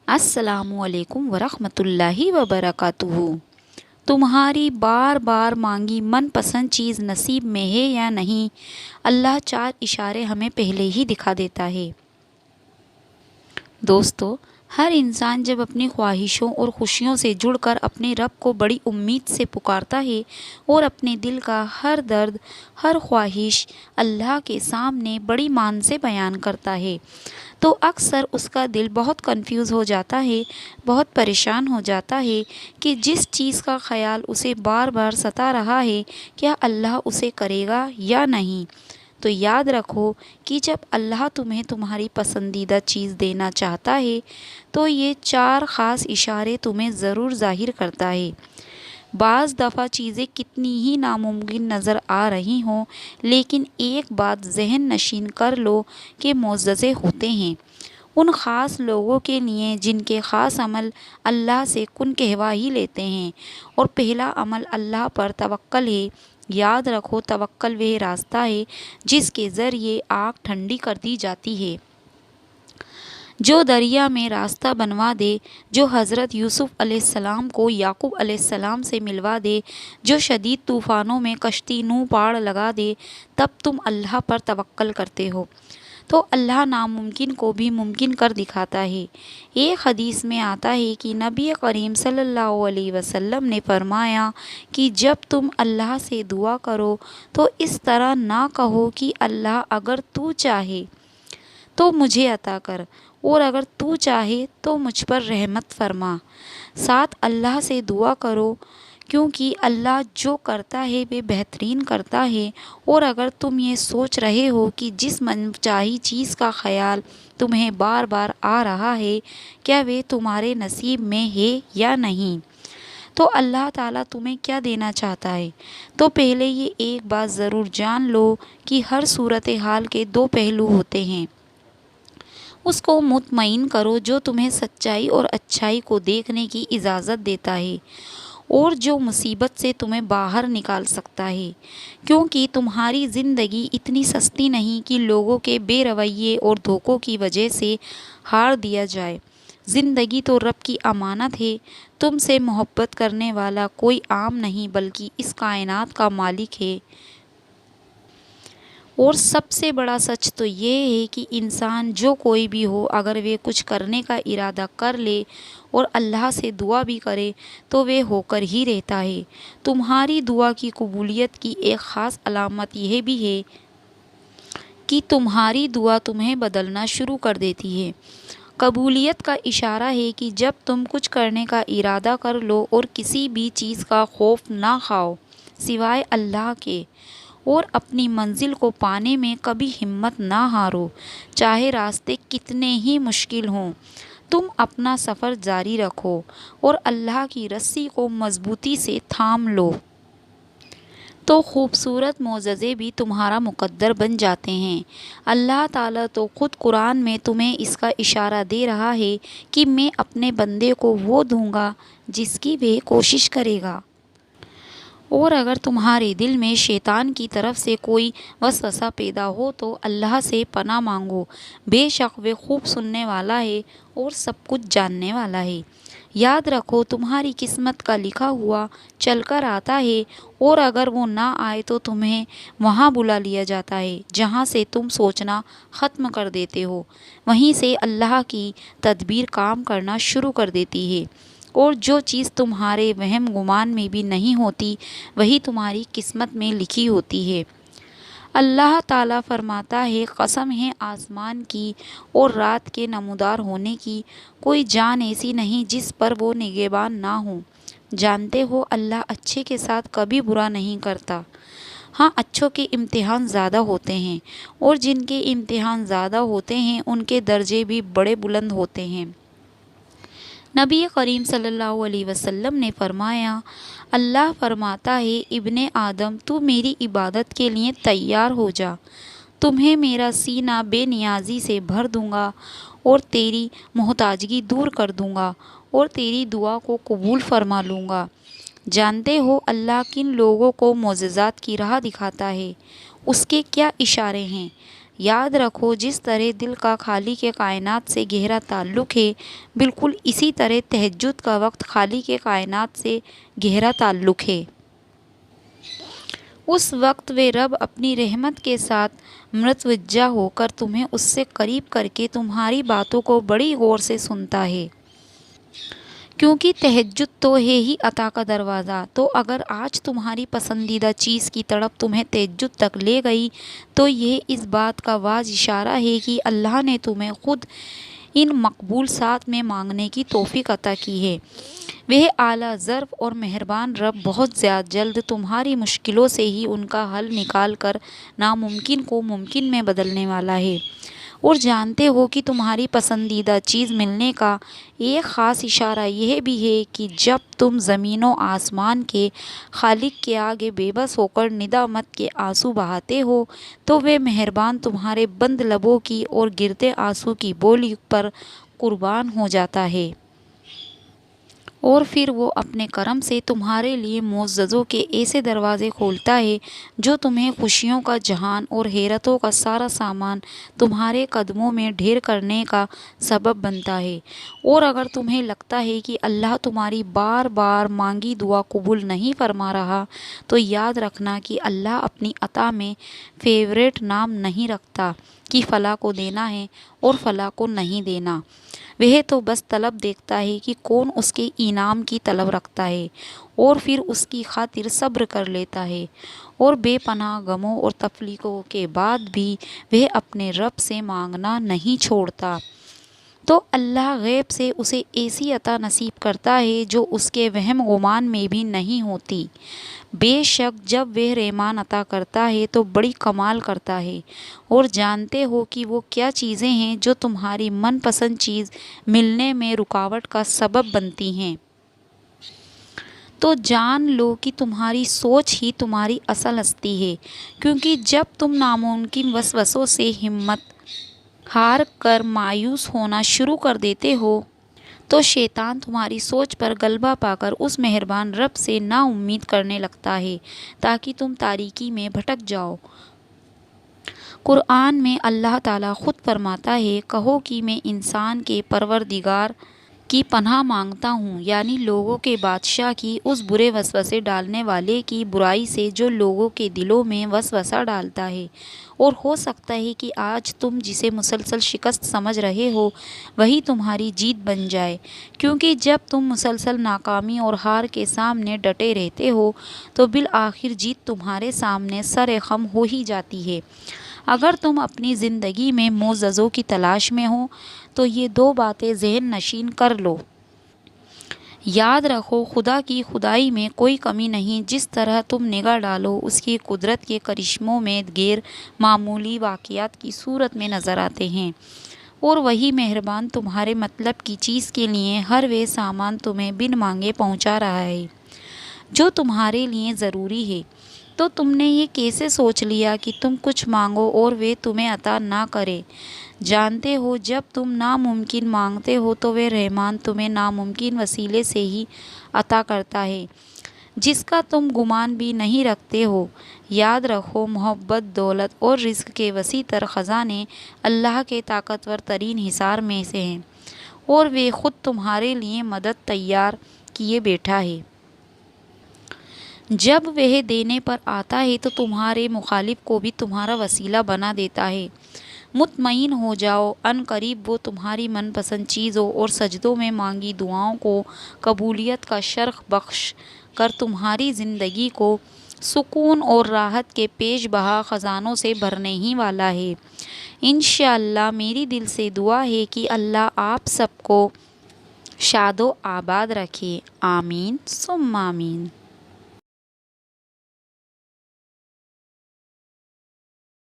السلام علیکم ورحمۃ اللہ وبرکاتہ۔ تمہاری بار بار مانگی من پسند چیز نصیب میں ہے یا نہیں، اللہ 4 اشارے ہمیں پہلے ہی دکھا دیتا ہے۔ دوستو، ہر انسان جب اپنی خواہشوں اور خوشیوں سے جڑ کر اپنے رب کو بڑی امید سے پکارتا ہے اور اپنے دل کا ہر درد، ہر خواہش اللہ کے سامنے بڑی مان سے بیان کرتا ہے، تو اکثر اس کا دل بہت کنفیوز ہو جاتا ہے، بہت پریشان ہو جاتا ہے کہ جس چیز کا خیال اسے بار بار ستا رہا ہے، کیا اللہ اسے کرے گا یا نہیں۔ تو یاد رکھو کہ جب اللہ تمہیں تمہاری پسندیدہ چیز دینا چاہتا ہے تو یہ 4 خاص اشارے تمہیں ضرور ظاہر کرتا ہے۔ بعض دفعہ چیزیں کتنی ہی ناممکن نظر آ رہی ہوں، لیکن ایک بات ذہن نشین کر لو کہ معجزے ہوتے ہیں ان خاص لوگوں کے لیے جن کے خاص عمل اللہ سے کن کہوا ہی لیتے ہیں، اور پہلا عمل اللہ پر توکل ہے۔ یاد رکھو، توکل وہ راستہ ہے جس کے ذریعے آگ ٹھنڈی کر دی جاتی ہے، جو دریا میں راستہ بنوا دے، جو حضرت یوسف علیہ السلام کو یعقوب علیہ السلام سے ملوا دے، جو شدید طوفانوں میں کشتی نو پار لگا دے۔ تب تم اللہ پر توکل کرتے ہو تو اللہ ناممکن کو بھی ممکن کر دکھاتا ہے۔ ایک حدیث میں آتا ہے کہ نبی کریم صلی اللہ علیہ وسلم نے فرمایا کہ جب تم اللہ سے دعا کرو تو اس طرح نہ کہو کہ اللہ اگر تو چاہے تو مجھے عطا کر، اور اگر تو چاہے تو مجھ پر رحمت فرما۔ ساتھ اللہ سے دعا کرو کیونکہ اللہ جو کرتا ہے وہ بہترین کرتا ہے، اور اگر تم یہ سوچ رہے ہو کہ جس منچاہی چیز کا خیال تمہیں بار بار آ رہا ہے کیا وہ تمہارے نصیب میں ہے یا نہیں، تو اللہ تعالیٰ تمہیں کیا دینا چاہتا ہے، تو پہلے یہ ایک بات ضرور جان لو کہ ہر صورتحال کے 2 پہلو ہوتے ہیں۔ اس کو مطمئن کرو جو تمہیں سچائی اور اچھائی کو دیکھنے کی اجازت دیتا ہے اور جو مصیبت سے تمہیں باہر نکال سکتا ہے، کیونکہ تمہاری زندگی اتنی سستی نہیں کہ لوگوں کے بے رویے اور دھوکوں کی وجہ سے ہار دیا جائے۔ زندگی تو رب کی امانت ہے، تم سے محبت کرنے والا کوئی عام نہیں بلکہ اس کائنات کا مالک ہے۔ اور سب سے بڑا سچ تو یہ ہے کہ انسان جو کوئی بھی ہو، اگر وہ کچھ کرنے کا ارادہ کر لے اور اللہ سے دعا بھی کرے تو وہ ہو کر ہی رہتا ہے۔ تمہاری دعا کی قبولیت کی ایک خاص علامت یہ بھی ہے کہ تمہاری دعا تمہیں بدلنا شروع کر دیتی ہے۔ قبولیت کا اشارہ ہے کہ جب تم کچھ کرنے کا ارادہ کر لو اور کسی بھی چیز کا خوف نہ کھاؤ سوائے اللہ کے، اور اپنی منزل کو پانے میں کبھی ہمت نہ ہارو، چاہے راستے کتنے ہی مشکل ہوں، تم اپنا سفر جاری رکھو اور اللہ کی رسی کو مضبوطی سے تھام لو، تو خوبصورت معجزے بھی تمہارا مقدر بن جاتے ہیں۔ اللہ تعالیٰ تو خود قرآن میں تمہیں اس کا اشارہ دے رہا ہے کہ میں اپنے بندے کو وہ دوں گا جس کی وہ کوشش کرے گا۔ اور اگر تمہارے دل میں شیطان کی طرف سے کوئی وسوسہ پیدا ہو تو اللہ سے پناہ مانگو، بے شک وہ خوب سننے والا ہے اور سب کچھ جاننے والا ہے۔ یاد رکھو، تمہاری قسمت کا لکھا ہوا چل کر آتا ہے، اور اگر وہ نہ آئے تو تمہیں وہاں بلا لیا جاتا ہے جہاں سے تم سوچنا ختم کر دیتے ہو، وہیں سے اللہ کی تدبیر کام کرنا شروع کر دیتی ہے، اور جو چیز تمہارے وہم گمان میں بھی نہیں ہوتی وہی تمہاری قسمت میں لکھی ہوتی ہے۔ اللہ تعالیٰ فرماتا ہے، قسم ہے آسمان کی اور رات کے نمودار ہونے کی، کوئی جان ایسی نہیں جس پر وہ نگہبان نہ ہو۔ جانتے ہو اللہ اچھے کے ساتھ کبھی برا نہیں کرتا۔ ہاں، اچھوں کے امتحان زیادہ ہوتے ہیں، اور جن کے امتحان زیادہ ہوتے ہیں ان کے درجے بھی بڑے بلند ہوتے ہیں۔ نبی کریم صلی اللہ علیہ وسلم نے فرمایا، اللہ فرماتا ہے، ابن آدم تو میری عبادت کے لیے تیار ہو جا، تمہیں میرا سینہ بے نیازی سے بھر دوں گا اور تیری محتاجگی دور کر دوں گا اور تیری دعا کو قبول فرما لوں گا۔ جانتے ہو اللہ کن لوگوں کو معجزات کی راہ دکھاتا ہے، اس کے کیا اشارے ہیں؟ یاد رکھو جس طرح دل کا خالق کائنات سے گہرا تعلق ہے، بالکل اسی طرح تہجد کا وقت خالق کائنات سے گہرا تعلق ہے۔ اس وقت وہ رب اپنی رحمت کے ساتھ متوجہ ہو کر تمہیں اس سے قریب کر کے تمہاری باتوں کو بڑی غور سے سنتا ہے، کیونکہ تہجد تو ہے ہی عطا کا دروازہ۔ تو اگر آج تمہاری پسندیدہ چیز کی تڑپ تمہیں تہجد تک لے گئی تو یہ اس بات کا واضح اشارہ ہے کہ اللہ نے تمہیں خود ان مقبول ساتھ میں مانگنے کی توفیق عطا کی ہے۔ وہ اعلیٰ ظرف اور مہربان رب بہت زیادہ جلد تمہاری مشکلوں سے ہی ان کا حل نکال کر ناممکن کو ممکن میں بدلنے والا ہے۔ اور جانتے ہو کہ تمہاری پسندیدہ چیز ملنے کا ایک خاص اشارہ یہ بھی ہے کہ جب تم زمین و آسمان کے خالق کے آگے بے بس ہو کر ندامت کے آنسو بہاتے ہو تو وہ مہربان تمہارے بند لبوں کی اور گرتے آنسو کی بولی پر قربان ہو جاتا ہے، اور پھر وہ اپنے کرم سے تمہارے لیے معجزوں کے ایسے دروازے کھولتا ہے جو تمہیں خوشیوں کا جہان اور حیرتوں کا سارا سامان تمہارے قدموں میں ڈھیر کرنے کا سبب بنتا ہے۔ اور اگر تمہیں لگتا ہے کہ اللہ تمہاری بار بار مانگی دعا قبول نہیں فرما رہا تو یاد رکھنا کہ اللہ اپنی عطا میں فیورٹ نام نہیں رکھتا کہ فلاں کو دینا ہے اور فلاں کو نہیں دینا۔ وہ تو بس طلب دیکھتا ہے کہ کون اس کے انعام کی طلب رکھتا ہے اور پھر اس کی خاطر صبر کر لیتا ہے، اور بے پناہ غموں اور تکلیفوں کے بعد بھی وہ اپنے رب سے مانگنا نہیں چھوڑتا۔ تو اللہ غیب سے اسے ایسی عطا نصیب کرتا ہے جو اس کے وہم گمان میں بھی نہیں ہوتی۔ بے شک جب وہ رحمان عطا کرتا ہے تو بڑی کمال کرتا ہے۔ اور جانتے ہو کہ وہ کیا چیزیں ہیں جو تمہاری من پسند چیز ملنے میں رکاوٹ کا سبب بنتی ہیں؟ تو جان لو کہ تمہاری سوچ ہی تمہاری اصل ہستی ہے، کیونکہ جب تم ناممکن وسوسوں سے ہمت ہار کر مایوس ہونا شروع کر دیتے ہو تو شیطان تمہاری سوچ پر غلبہ پا کر اس مہربان رب سے نا امید کرنے لگتا ہے تاکہ تم تاریکی میں بھٹک جاؤ۔ قرآن میں اللہ تعالیٰ خود فرماتا ہے، کہو کہ میں انسان کے پروردگار کی پناہ مانگتا ہوں، یعنی لوگوں کے بادشاہ کی اس برے وسوسے ڈالنے والے کی برائی سے جو لوگوں کے دلوں میں وسوسہ ڈالتا ہے۔ اور ہو سکتا ہے کہ آج تم جسے مسلسل شکست سمجھ رہے ہو وہی تمہاری جیت بن جائے، کیونکہ جب تم مسلسل ناکامی اور ہار کے سامنے ڈٹے رہتے ہو تو بالآخر جیت تمہارے سامنے سر خم ہو ہی جاتی ہے۔ اگر تم اپنی زندگی میں معجزوں کی تلاش میں ہو تو یہ دو باتیں ذہن نشین کر لو۔ یاد رکھو خدا کی خدائی میں کوئی کمی نہیں، جس طرح تم نگاہ ڈالو اس کی قدرت کے کرشموں میں غیر معمولی واقعات کی صورت میں نظر آتے ہیں، اور وہی مہربان تمہارے مطلب کی چیز کے لیے ہر وہ سامان تمہیں بن مانگے پہنچا رہا ہے جو تمہارے لیے ضروری ہے۔ تو تم نے یہ کیسے سوچ لیا کہ تم کچھ مانگو اور وہ تمہیں عطا نہ کرے؟ جانتے ہو جب تم ناممکن مانگتے ہو تو وہ رحمان تمہیں ناممکن وسیلے سے ہی عطا کرتا ہے جس کا تم گمان بھی نہیں رکھتے ہو۔ یاد رکھو محبت، دولت اور رزق کے وسیع تر خزانے اللہ کے طاقتور ترین حصار میں سے ہیں، اور وہ خود تمہارے لیے مدد تیار کیے بیٹھا ہے۔ جب وہ دینے پر آتا ہے تو تمہارے مخالف کو بھی تمہارا وسیلہ بنا دیتا ہے۔ مطمئن ہو جاؤ، ان قریب وہ تمہاری من پسند چیزوں اور سجدوں میں مانگی دعاؤں کو قبولیت کا شرخ بخش کر تمہاری زندگی کو سکون اور راحت کے پیش بہا خزانوں سے بھرنے ہی والا ہے۔ انشاءاللہ میری دل سے دعا ہے کہ اللہ آپ سب کو شاد و آباد رکھے، آمین ثم آمین۔